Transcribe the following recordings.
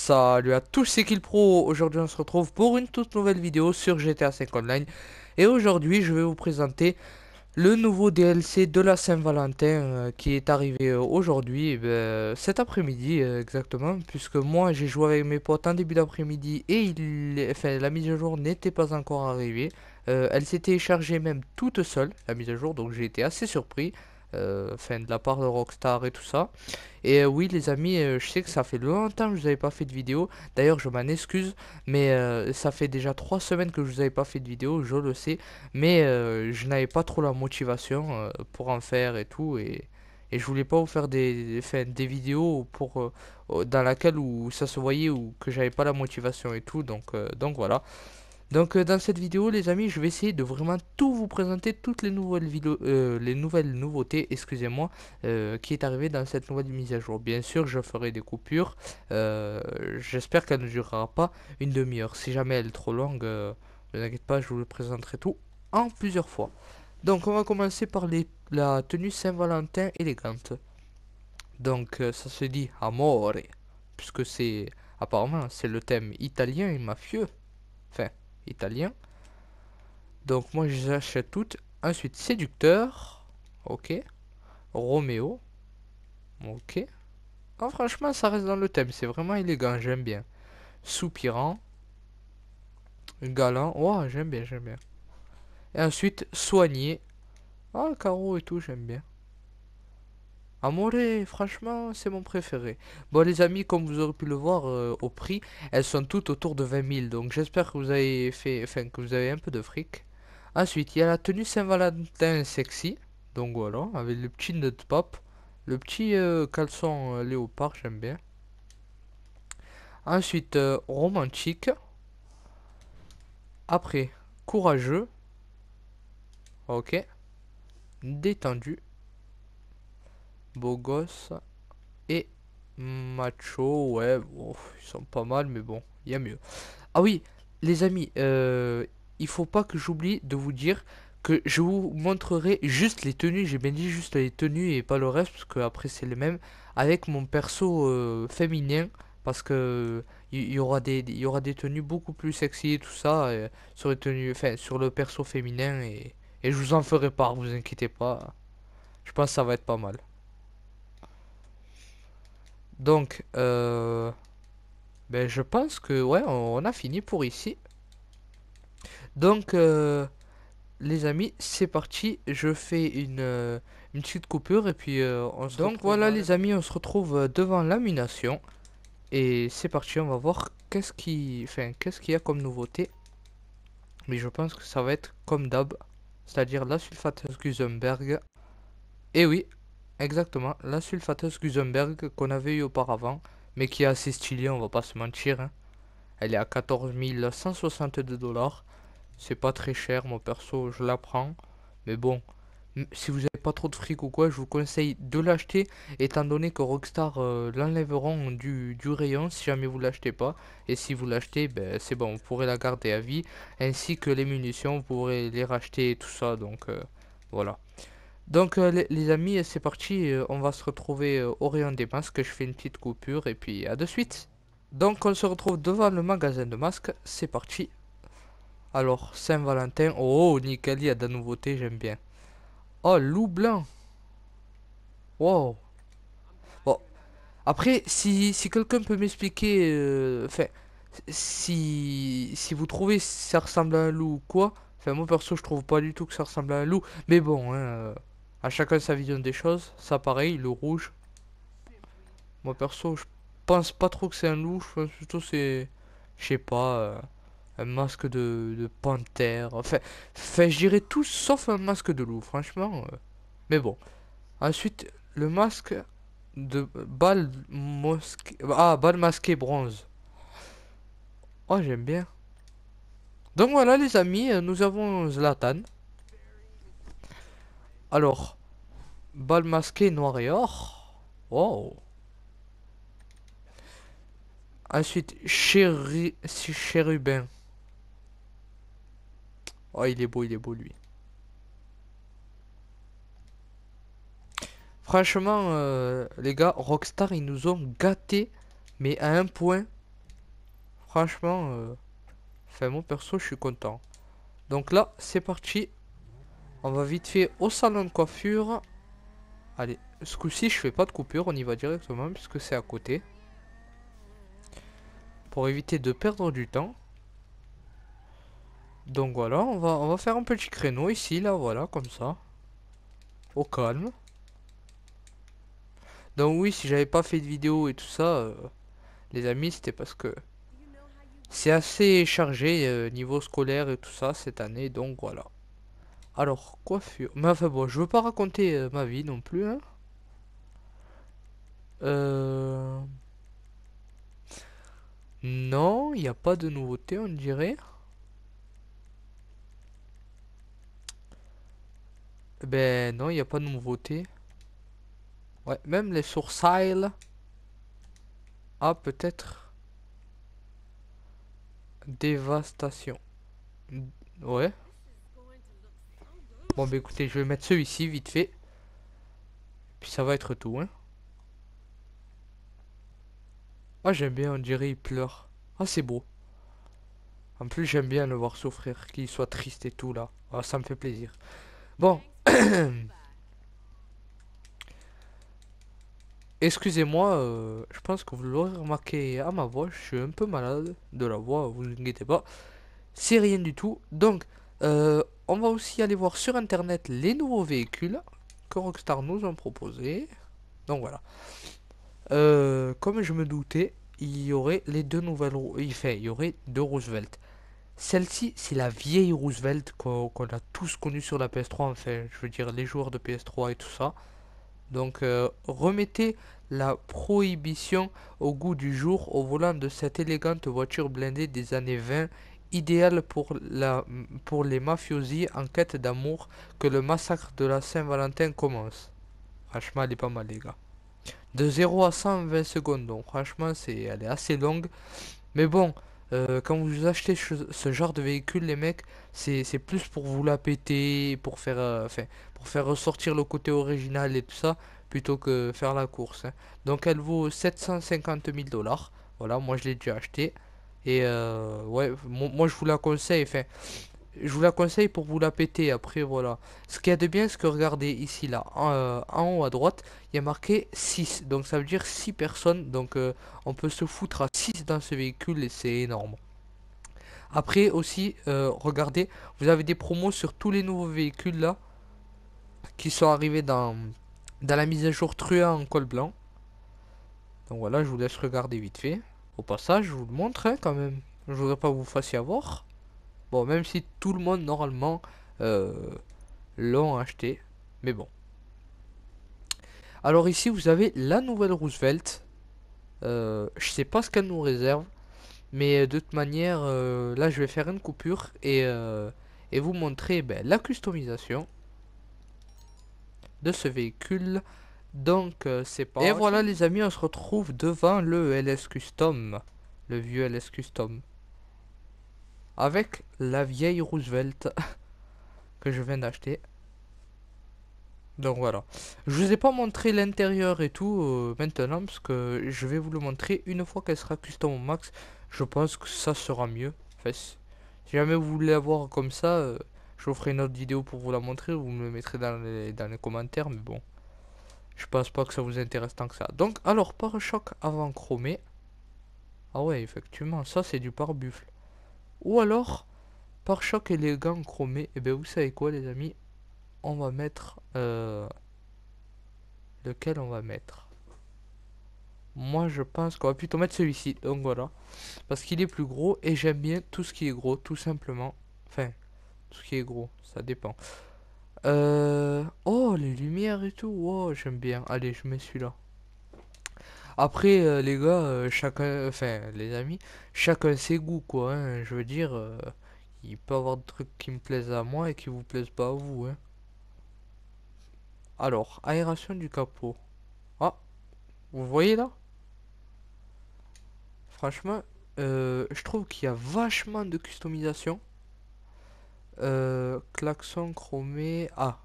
Salut à tous, c'est Killpro. Aujourd'hui on se retrouve pour une toute nouvelle vidéo sur GTA 5 Online. Et aujourd'hui je vais vous présenter le nouveau DLC de la Saint-Valentin qui est arrivé aujourd'hui, cet après-midi exactement. Puisque moi j'ai joué avec mes potes en début d'après-midi et enfin, la mise à jour n'était pas encore arrivée. Elle s'est téléchargée même toute seule, la mise à jour, donc j'ai été assez surpris. Enfin, de la part de Rockstar et tout ça. Et oui les amis, je sais que ça fait longtemps que je vous avais pas fait de vidéo. D'ailleurs je m'en excuse, mais ça fait déjà 3 semaines que je vous avais pas fait de vidéo, je le sais. Mais je n'avais pas trop la motivation pour en faire et tout. Et je voulais pas vous faire enfin, des vidéos dans laquelle où ça se voyait ou que j'avais pas la motivation et tout. Donc voilà. Donc dans cette vidéo les amis je vais essayer de vraiment tout vous présenter toutes les nouvelles nouveautés excusez-moi qui est arrivé dans cette nouvelle mise à jour. Bien sûr je ferai des coupures, j'espère qu'elle ne durera pas une demi-heure. Si jamais elle est trop longue, ne vous inquiétez pas, je vous le présenterai tout en plusieurs fois. Donc on va commencer par la tenue Saint-Valentin élégante. Donc ça se dit Amore, puisque c'est apparemment c'est le thème italien et mafieux, enfin italien. Donc moi je les achète toutes. Ensuite séducteur, ok. Roméo, ok. Ah, franchement ça reste dans le thème, c'est vraiment élégant, j'aime bien. Soupirant, galant, oh j'aime bien, j'aime bien. Et ensuite soigné, ah carreau et tout, j'aime bien. Amoré, franchement c'est mon préféré. Bon les amis, comme vous aurez pu le voir au prix, elles sont toutes autour de 20 000. Donc j'espère que vous avez fait, enfin que vous avez un peu de fric. Ensuite, il y a la tenue Saint-Valentin sexy. Donc voilà, avec le petit nut pop. Le petit caleçon léopard, j'aime bien. Ensuite, romantique. Après, courageux. Ok. Détendu. Beau gosse. Et macho. Ouais, bon, ils sont pas mal, mais bon, il y a mieux. Ah oui, les amis, il faut pas que j'oublie de vous dire que je vous montrerai juste les tenues, j'ai bien dit juste les tenues et pas le reste, parce que après c'est les mêmes, avec mon perso féminin, parce que il y aura des tenues beaucoup plus sexy et tout ça, sur les tenues, enfin, sur le perso féminin, et je vous en ferai part, vous inquiétez pas, je pense que ça va être pas mal. Donc, ben, je pense que, ouais, on a fini pour ici. Donc, les amis, c'est parti. Je fais une petite coupure et puis on se Donc voilà les amis, on se retrouve devant lamination. Et c'est parti, on va voir qu'est-ce qu'il y a comme nouveauté. Mais je pense que ça va être comme d'hab, c'est-à-dire la sulfateuse Gusenberg. Et oui, exactement, la sulfateuse Gusenberg qu'on avait eu auparavant, mais qui est assez stylée, on va pas se mentir, hein. Elle est à 14 162 dollars. C'est pas très cher, mon perso, je la prends. Mais bon, si vous n'avez pas trop de fric ou quoi, je vous conseille de l'acheter, étant donné que Rockstar l'enlèveront du rayon si jamais vous l'achetez pas. Et si vous l'achetez, ben, c'est bon, vous pourrez la garder à vie, ainsi que les munitions, vous pourrez les racheter et tout ça. Donc voilà. Donc les amis, c'est parti, on va se retrouver au rayon des masques. Je fais une petite coupure et puis à de suite. Donc on se retrouve devant le magasin de masques, c'est parti. Alors, Saint-Valentin, oh nickel, il y a de la nouveauté, j'aime bien. Oh, loup blanc. Wow. Bon, après, si quelqu'un peut m'expliquer, enfin, si vous trouvez si ça ressemble à un loup ou quoi, enfin, moi perso, je trouve pas du tout que ça ressemble à un loup, mais bon, hein, à chacun sa vision des choses, ça pareil, le rouge, moi perso, je pense pas trop que c'est un loup, je pense plutôt c'est, je sais pas, un masque de panthère, enfin, je dirais tout sauf un masque de loup, franchement, mais bon. Ensuite, le masque de balle masquée bronze. Oh, j'aime bien. Donc voilà les amis, nous avons Zlatan. Alors, balle masquée noir et or. Wow. Ensuite, chérubin. Oh, il est beau lui. Franchement, les gars, Rockstar, ils nous ont gâtés, mais à un point. Franchement, enfin, mon perso, je suis content. Donc là, c'est parti. On va vite fait au salon de coiffure. Allez, ce coup-ci, je fais pas de coupure. On y va directement puisque c'est à côté. Pour éviter de perdre du temps. Donc voilà, on va faire un petit créneau ici, là, voilà, comme ça. Au calme. Donc oui, si j'avais pas fait de vidéo et tout ça, les amis, c'était parce que c'est assez chargé niveau scolaire et tout ça cette année, donc voilà. Alors, coiffure. Mais enfin bon, je veux pas raconter ma vie non plus, hein. Euh... Non, il n'y a pas de nouveauté, on dirait. Ben non, il n'y a pas de nouveauté. Ouais, même les sourcils. Ah, peut-être. Dévastation. Ouais. Bon, bah écoutez, je vais mettre celui-ci vite fait. Puis ça va être tout, hein. Ah, j'aime bien, on dirait il pleure. Ah, c'est beau. En plus, j'aime bien le voir souffrir, qu'il soit triste et tout là. Ah, ça me fait plaisir. Bon, excusez-moi, je pense que vous l'aurez remarqué à ma voix, je suis un peu malade de la voix, vous inquiétez pas. C'est rien du tout. Donc, on va aussi aller voir sur internet les nouveaux véhicules que Rockstar nous ont proposés. Donc voilà. Comme je me doutais, il y aurait les deux nouvelles enfin, il y aurait deux Roosevelt. Celle-ci, c'est la vieille Roosevelt qu'on a tous connue sur la PS3, enfin, je veux dire les joueurs de PS3 et tout ça. Donc, remettez la prohibition au goût du jour au volant de cette élégante voiture blindée des années 20, idéale pour les mafiosi en quête d'amour que le massacre de la Saint-Valentin commence. Franchement, elle est pas mal, les gars. De 0 à 100 en 20 secondes, donc franchement, elle est assez longue. Mais bon, quand vous achetez ce genre de véhicule, les mecs, c'est plus pour vous la péter, enfin, pour faire ressortir le côté original et tout ça, plutôt que faire la course, hein. Donc elle vaut 750 000 dollars. Voilà, moi je l'ai déjà acheté. Et ouais, moi je vous la conseille, enfin, je vous la conseille pour vous la péter. Après, voilà. Ce qu'il y a de bien, c'est que regardez ici, là, en haut à droite, il y a marqué 6. Donc ça veut dire 6 personnes. Donc on peut se foutre à 6 dans ce véhicule et c'est énorme. Après aussi, regardez, vous avez des promos sur tous les nouveaux véhicules là qui sont arrivés dans la mise à jour truand en col blanc. Donc voilà, je vous laisse regarder vite fait. Au passage, je vous le montre hein, quand même. Je voudrais pas que vous fassiez avoir. Bon, même si tout le monde normalement euh, l'ont acheté. Mais bon. Alors ici, vous avez la nouvelle Roosevelt. Je sais pas ce qu'elle nous réserve. Mais de toute manière, là, je vais faire une coupure et vous montrer ben, la customisation de ce véhicule. Donc, c'est pas. Et voilà, les amis, on se retrouve devant le LS Custom. Le vieux LS Custom. Avec la vieille Roosevelt que je viens d'acheter. Donc voilà. Je vous ai pas montré l'intérieur et tout maintenant parce que je vais vous le montrer une fois qu'elle sera custom au max. Je pense que ça sera mieux. Enfin, si jamais vous voulez avoir comme ça, je vous ferai une autre vidéo pour vous la montrer. Vous me le mettrez dans les commentaires. Mais bon, je pense pas que ça vous intéresse tant que ça. Donc, alors, pare-choc avant chromé. Ah ouais, effectivement, ça c'est du pare-buffle. Ou alors, pare-choc élégant chromé. Et ben vous savez quoi les amis? On va mettre... lequel on va mettre? Moi je pense qu'on va plutôt mettre celui-ci. Donc voilà. Parce qu'il est plus gros et j'aime bien tout ce qui est gros, tout simplement. Enfin, tout ce qui est gros, ça dépend. Oh, les lumières et tout. Oh, j'aime bien. Allez, je mets celui-là. Après, les gars, chacun, enfin, les amis, chacun ses goûts, quoi, hein. Je veux dire, il peut y avoir des trucs qui me plaisent à moi et qui vous plaisent pas à vous, hein. Alors, aération du capot. Ah, vous voyez là? Franchement, je trouve qu'il y a vachement de customisation. Klaxon chromé. Ah,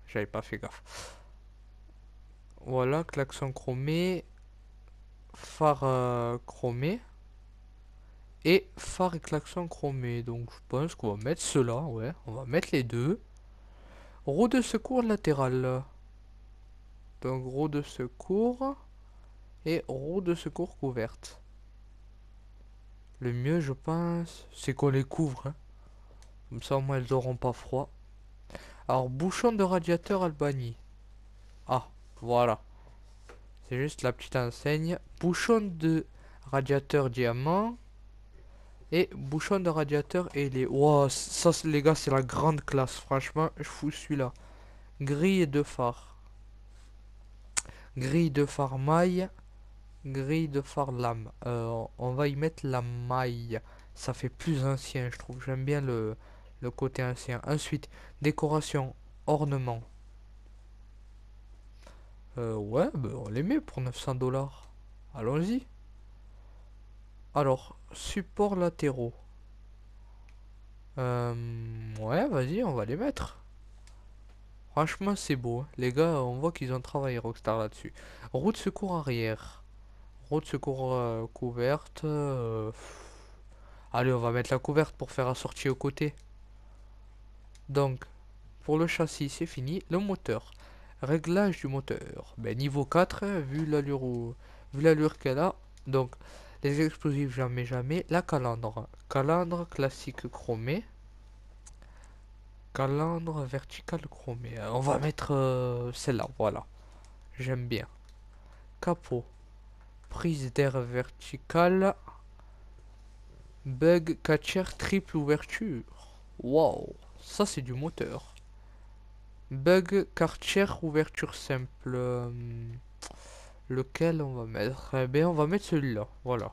j'avais pas fait gaffe. Voilà, klaxon chromé. Phare chromé. et phare et klaxon chromé. Donc je pense qu'on va mettre cela, ouais, on va mettre les deux. Roue de secours latérale. Donc roue de secours et roue de secours couverte. Le mieux je pense c'est qu'on les couvre, hein. Comme ça au moins elles n'auront pas froid. Alors bouchon de radiateur Albanie. Ah voilà. C'est juste la petite enseigne. Bouchon de radiateur diamant. Et bouchon de radiateur ailé. Wow, ça les gars c'est la grande classe. Franchement je fous celui-là. Grille de phare. Grille de phare maille. Grille de phare lame. On va y mettre la maille. Ça fait plus ancien je trouve. J'aime bien le côté ancien. Ensuite, décoration, ornement. Ouais, bah, on les met pour 900 $. Allons-y. Alors, support latéraux. Ouais, vas-y, on va les mettre. Franchement, c'est beau, hein. Les gars, on voit qu'ils ont travaillé Rockstar là-dessus. Roue de secours arrière. Roue de secours couverte. Allez, on va mettre la couverte pour faire assortir au côté. Donc, pour le châssis, c'est fini. Le moteur. Réglage du moteur. Ben, niveau 4, hein, vu l'allure qu'elle a. Donc, les explosifs, jamais, jamais. La calandre. Calandre classique chromé. Calandre verticale chromée. On va mettre celle-là, voilà. J'aime bien. Capot. Prise d'air verticale. Bug catcher triple ouverture. Wow, ça c'est du moteur. Bug catcher ouverture simple. Lequel on va mettre? Eh bien, on va mettre celui-là. Voilà.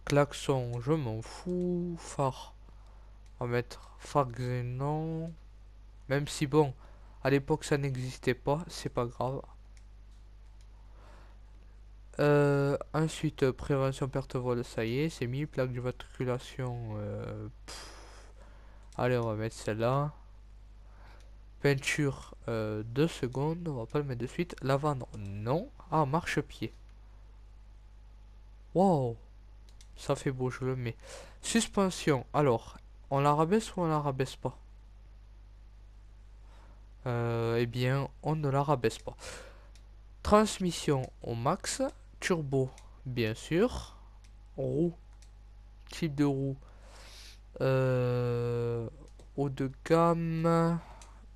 Klaxon, je m'en fous. Phare. On va mettre phare xénon. Même si bon, à l'époque ça n'existait pas, c'est pas grave. Ensuite, prévention perte vol, ça y est, c'est mis. Plaque d'immatriculation. Allez, on va mettre celle-là. Peinture, 2 secondes, on va pas le mettre de suite. Lavande, non. Ah, marchepied. Wow, ça fait beau, je le mets. Suspension, alors, on la rabaisse ou on la rabaisse pas? Eh bien, on ne la rabaisse pas. Transmission au max. Turbo, bien sûr. Roue, type de roue. Haut de gamme.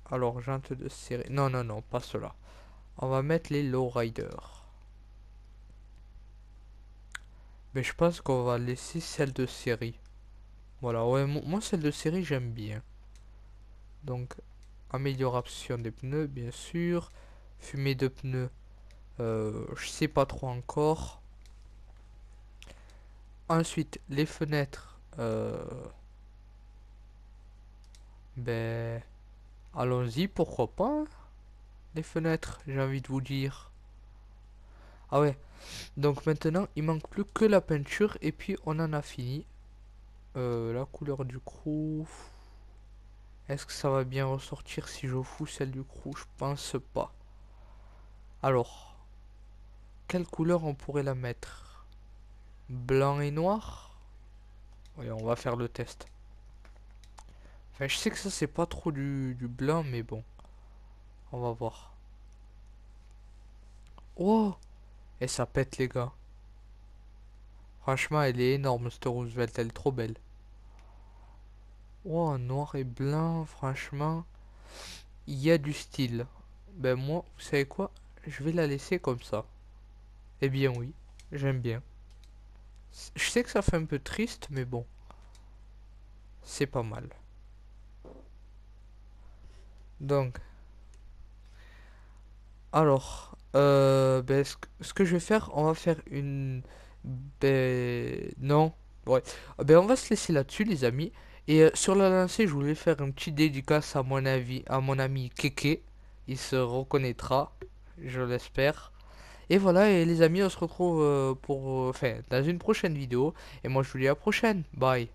Alors, jante de série. Non, non, non, pas cela. On va mettre les lowriders. Mais je pense qu'on va laisser celle de série. Voilà, ouais, moi celle de série j'aime bien. Donc, amélioration des pneus, bien sûr. Fumée de pneus, je sais pas trop encore. Ensuite, les fenêtres. Ben, allons-y, pourquoi pas, hein. Les fenêtres, j'ai envie de vous dire. Ah ouais, donc maintenant, il manque plus que la peinture et puis on en a fini. La couleur du crew. Est-ce que ça va bien ressortir si je fous celle du crew? Je pense pas. Alors, quelle couleur on pourrait la mettre? Blanc et noir? Oui, on va faire le test. Enfin, je sais que ça c'est pas trop du blanc, mais bon. On va voir. Oh! Et ça pète les gars. Franchement, elle est énorme cette Roosevelt, elle est trop belle. Oh, noir et blanc, franchement, il y a du style. Ben moi, vous savez quoi? Je vais la laisser comme ça. Eh bien oui, j'aime bien. Je sais que ça fait un peu triste, mais bon, c'est pas mal. Donc, alors, ben, ce que je vais faire, on va faire une... Ben, non, ouais. Ben, on va se laisser là-dessus, les amis. Et sur la lancée, je voulais faire un petit dédicace à mon ami Keke. Il se reconnaîtra, je l'espère. Et voilà, et les amis, on se retrouve pour, enfin, dans une prochaine vidéo. Et moi, je vous dis à la prochaine. Bye.